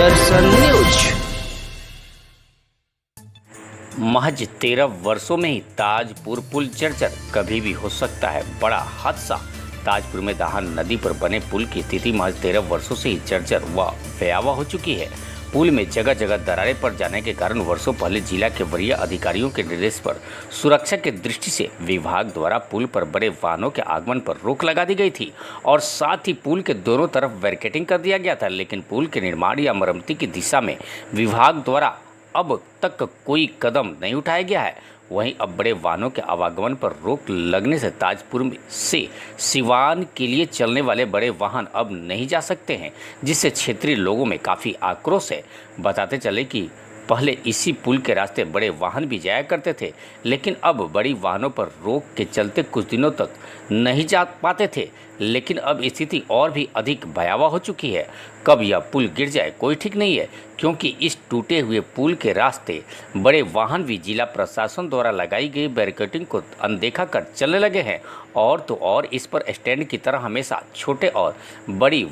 दर्शन news. महज 13 वर्षों में ही ताजपुर पुल जर्जर, कभी भी हो सकता है बड़ा हादसा। ताजपुर में दाहन नदी पर बने पुल की स्थिति महज 13 वर्षों से ही जर्जर व भयावह हो चुकी है। पुल में जगह जगह दरारें पड़ जाने के कारण वर्षों पहले जिला के वरीय अधिकारियों के निर्देश पर सुरक्षा की दृष्टि से विभाग द्वारा पुल पर बड़े वाहनों के आगमन पर रोक लगा दी गई थी और साथ ही पुल के दोनों तरफ बैरिकेडिंग कर दिया गया था। लेकिन पुल के निर्माण या मरम्मती की दिशा में विभाग द्वारा अब तक कोई कदम नहीं उठाया गया है। वहीं अब बड़े वाहनों के आवागमन पर रोक लगने से ताजपुर से सिवान के लिए चलने वाले बड़े वाहन अब नहीं जा सकते हैं, जिससे क्षेत्रीय लोगों में काफ़ी आक्रोश है। बताते चले कि पहले इसी पुल के रास्ते बड़े वाहन भी जाया करते थे, लेकिन अब बड़ी वाहनों पर रोक के चलते कुछ दिनों तक नहीं जा पाते थे। लेकिन अब स्थिति और भी अधिक भयावह हो चुकी है। कब यह पुल गिर जाए कोई ठीक नहीं है, क्योंकि इस टूटे हुए पुल के रास्ते बड़े वाहन भी जिला प्रशासन द्वारा लगाई गई बैरिकेडिंग को अनदेखा कर चलने लगे हैं। और तो और इस पर स्टैंड की तरह हमेशा छोटे और बड़ी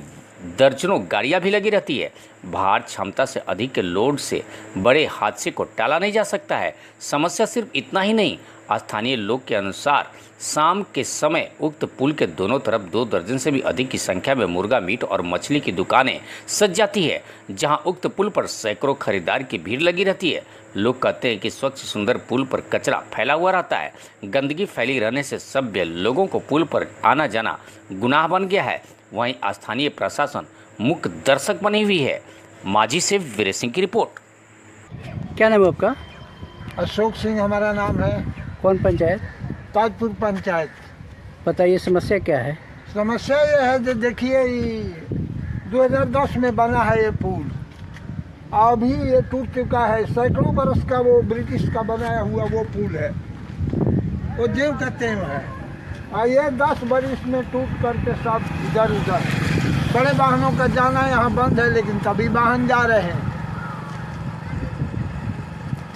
दर्जनों गाड़ियां भी लगी रहती है। भार क्षमता से अधिक के लोड से बड़े हादसे को टाला नहीं जा सकता है। समस्या सिर्फ इतना ही नहीं, स्थानीय लोग के अनुसार शाम के समय उक्त पुल के दोनों तरफ 2 दर्जन से भी अधिक की संख्या में मुर्गा मीट और मछली की दुकानें सज जाती है, जहां उक्त पुल पर सैकड़ों खरीदार की भीड़ लगी रहती है। लोग कहते हैं कि स्वच्छ सुंदर पुल पर कचरा फैला हुआ रहता है। गंदगी फैली रहने से सभ्य लोगों को पुल पर आना जाना गुनाह बन गया है। वहीं स्थानीय प्रशासन मुख्य दर्शक बनी हुई है। माजी से वीर सिंह की रिपोर्ट। क्या नाम है आपका? अशोक सिंह हमारा नाम है। कौन पंचायत? ताजपुर पंचायत। बताइए समस्या क्या है? समस्या ये है जो देखिए 2010 में बना है ये पुल, अभी ये टूट चुका है। सैकड़ों बरस का वो ब्रिटिश का बनाया हुआ वो पुल है, वो जेव कहते हैं। और ये 10 बरस में टूट करके सब इधर उधर बड़े वाहनों का जाना यहाँ बंद है, लेकिन तभी वाहन जा रहे हैं।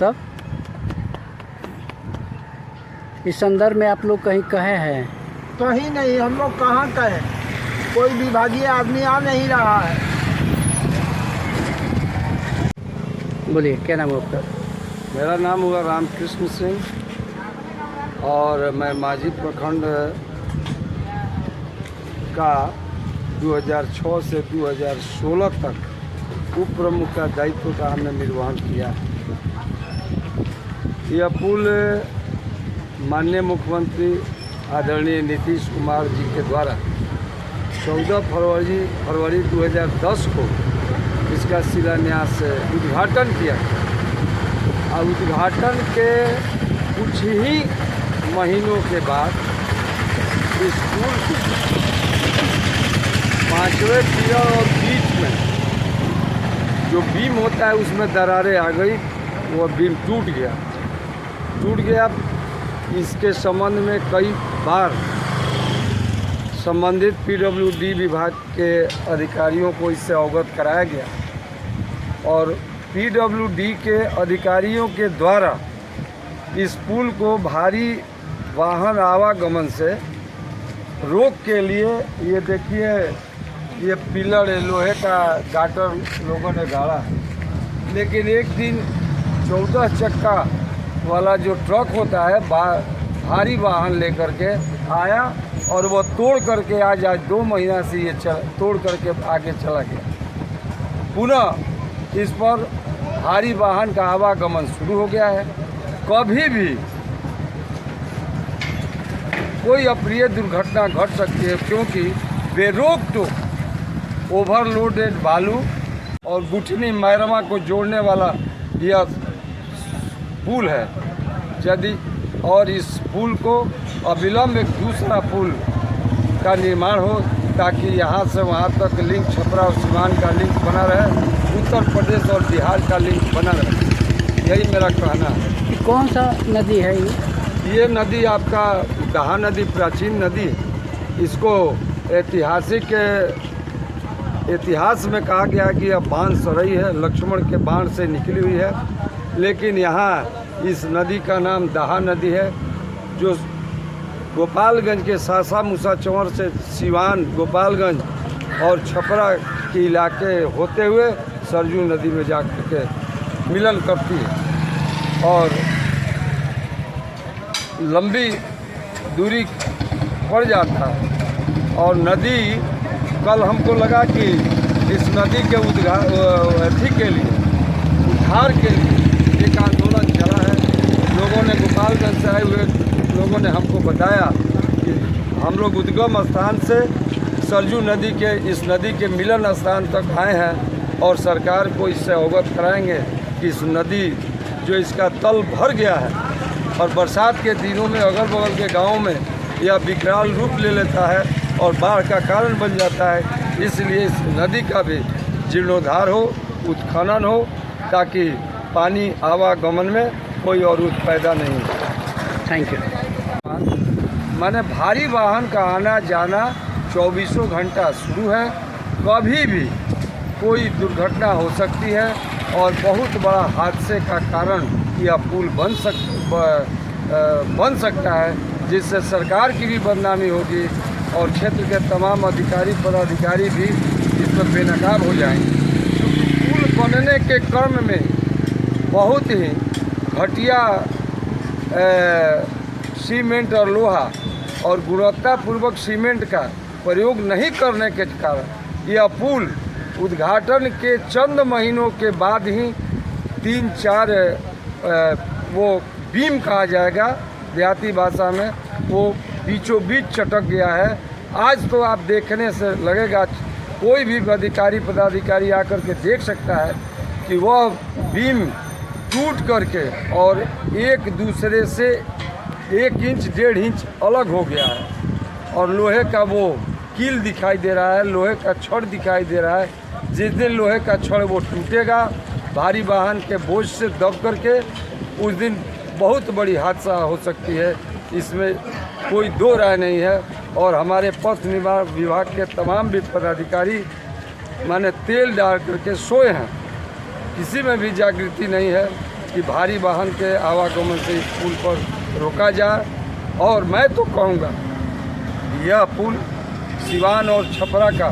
तब इस संदर्भ में आप लोग कहीं कहे हैं? कहीं नहीं, हम लोग कहाँ कहें, कोई विभागीय आदमी आ नहीं रहा है। बोलिए, क्या नाम है आपका? मेरा नाम हुआ रामकृष्ण सिंह और मैं माझी प्रखंड का 2006 से 2016 तक उप प्रमुख का दायित्व का हमने निर्वहन किया। यह पुल माननीय मुख्यमंत्री आदरणीय नीतीश कुमार जी के द्वारा 14 फरवरी 2010 को इसका शिलान्यास उद्घाटन किया गया। और उद्घाटन के कुछ ही महीनों के बाद इस पुल के 5वें पिलर और बीच में जो बीम होता है उसमें दरारें आ गई, वो बीम टूट गया। इसके संबंध में कई बार संबंधित पीडब्ल्यूडी विभाग के अधिकारियों को इससे अवगत कराया गया और पीडब्ल्यूडी के अधिकारियों के द्वारा इस पुल को भारी वाहन आवागमन से रोक के लिए ये देखिए ये पिलर लोहे का गाटर लोगों ने गाड़ा है। लेकिन एक दिन 14 चक्का वाला जो ट्रक होता है भारी वाहन लेकर के आया और वो तोड़ करके आज 2 महीना से ये तोड़ करके आगे चला गया। पुनः इस पर भारी वाहन का आवागमन शुरू हो गया है। कभी भी कोई अप्रिय दुर्घटना घट सकती है, क्योंकि बेरोक टोक ओवरलोडेड बालू और गुठनी मैरमा को जोड़ने वाला यह पुल है। यदि और इस पुल को अविलंब एक दूसरा पुल का निर्माण हो, ताकि यहाँ से वहाँ तक लिंक, छपरा और सिवान का लिंक बना रहे, उत्तर प्रदेश और बिहार का लिंक बना रहे। यही मेरा कहना है। कौन सा नदी है ये नदी आपका दहा नदी प्राचीन नदी है। इसको इतिहास में कहा गया कि यह बाण सरई है, लक्ष्मण के बाण से निकली हुई है। लेकिन यहाँ इस नदी का नाम दहा नदी है, जो गोपालगंज के सासा मूसा चंवर से सिवान, गोपालगंज और छपरा के इलाके होते हुए सरजू नदी में जा के मिलन करती है और लंबी दूरी पड़ जाता है। और नदी कल हमको लगा कि इस नदी के अथी के लिए उद्धार के लिए एक आंदोलन चला है। लोगों ने गोपालगंज से आए हुए लोगों ने हमको बताया कि हम लोग उद्गम स्थान से सरजू नदी के इस नदी के मिलन स्थान तक आए हैं और सरकार को इससे अवगत कराएंगे कि इस नदी जो इसका तल भर गया है और बरसात के दिनों में अगल बगल के गाँव में यह विकराल रूप ले लेता है और बाढ़ का कारण बन जाता है। इसलिए इस नदी का भी जीर्णोद्धार हो, उत्खनन हो, ताकि पानी आवागमन में कोई अवरोध पैदा नहीं हो। Thank you. माने भारी वाहन का आना जाना 24 घंटा शुरू है। कभी भी कोई दुर्घटना हो सकती है और बहुत बड़ा हादसे का कारण यह पुल बन सकता है, जिससे सरकार की भी बदनामी होगी और क्षेत्र के तमाम अधिकारी पदाधिकारी भी इस पर बेनकाब हो जाएंगे। पुल बनने के क्रम में बहुत ही घटिया सीमेंट और लोहा और गुणवत्तापूर्वक सीमेंट का प्रयोग नहीं करने के कारण यह पुल उद्घाटन के चंद महीनों के बाद ही 3-4 वो बीम कहा जाएगा देहाती भाषा में, वो बीचों बीच चटक गया है। आज तो आप देखने से लगेगा, कोई भी अधिकारी पदाधिकारी आकर के देख सकता है कि वह बीम टूट करके और एक दूसरे से 1 इंच 1.5 इंच अलग हो गया है और लोहे का वो कील दिखाई दे रहा है, लोहे का छड़ दिखाई दे रहा है। जिस दिन लोहे का छड़ वो टूटेगा भारी वाहन के बोझ से दब करके, उस दिन बहुत बड़ी हादसा हो सकती है, इसमें कोई दो राय नहीं है। और हमारे पथ निर्माण विभाग के तमाम भी पदाधिकारी माने तेल डाल करके सोए हैं, किसी में भी जागृति नहीं है कि भारी वाहन के आवागमन से इस पुल पर रोका जाए। और मैं तो कहूँगा यह पुल सिवान और छपरा का